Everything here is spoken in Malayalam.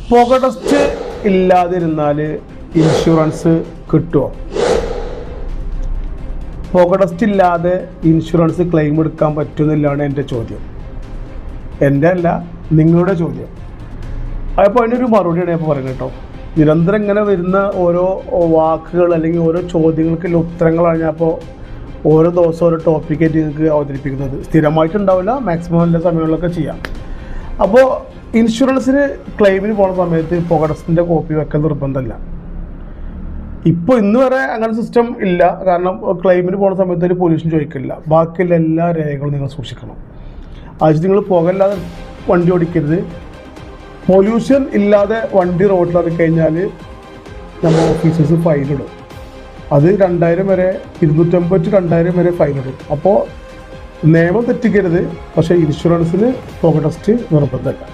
പുക ടെസ്റ്റ് ഇല്ലാതിരുന്നാൽ ഇൻഷുറൻസ് കിട്ടുമോ? പുക ടെസ്റ്റ് ഇല്ലാതെ ഇൻഷുറൻസ് ക്ലെയിം എടുക്കാൻ പറ്റുന്നില്ലാണ് എൻ്റെ ചോദ്യം. എൻ്റെ അല്ല, നിങ്ങളുടെ ചോദ്യം. അപ്പോൾ അതിനൊരു മറുപടിയാണ് ഞാൻ പറയുന്നത് കേട്ടോ. നിരന്തരം ഇങ്ങനെ വരുന്ന ഓരോ വാക്കുകൾ അല്ലെങ്കിൽ ഓരോ ചോദ്യങ്ങൾക്കുള്ള ഉത്തരങ്ങളാണ് ഞാൻ അപ്പോൾ ഓരോ ദിവസം ഓരോ ടോപ്പിക്കായിട്ട് നിങ്ങൾക്ക് അവതരിപ്പിക്കുന്നത്. സ്ഥിരമായിട്ടുണ്ടാവില്ല, മാക്സിമം എല്ലാ സമയങ്ങളിലൊക്കെ ചെയ്യാം. അപ്പോൾ ഇൻഷുറൻസിന് ക്ലെയിമിന് പോകുന്ന സമയത്ത് പുക ടെസ്റ്റിൻ്റെ കോപ്പി വെക്കാൻ നിർബന്ധമല്ല. ഇപ്പോൾ ഇന്ന് വരെ അങ്ങനെ സിസ്റ്റം ഇല്ല. കാരണം ക്ലെയിമിന് പോകുന്ന സമയത്ത് ഒരു പൊല്യൂഷൻ ചോദിക്കില്ല. ബാക്കിയുള്ള എല്ലാ രേഖകളും നിങ്ങൾ സൂക്ഷിക്കണം. അത് നിങ്ങൾ പുകയില്ലാതെ വണ്ടി ഓടിക്കരുത്. പൊല്യൂഷൻ ഇല്ലാതെ വണ്ടി റോഡിലിറങ്ങി കഴിഞ്ഞാൽ നമ്മൾ ഓഫീസേഴ്സ് ഫൈനിടും. അത് 2000 വരെ 250 to 2000 വരെ ഫൈനിടും. അപ്പോൾ നിയമം തെറ്റിക്കരുത്. പക്ഷേ ഇൻഷുറൻസിന് പുക ടെസ്റ്റ് നിർബന്ധമല്ല.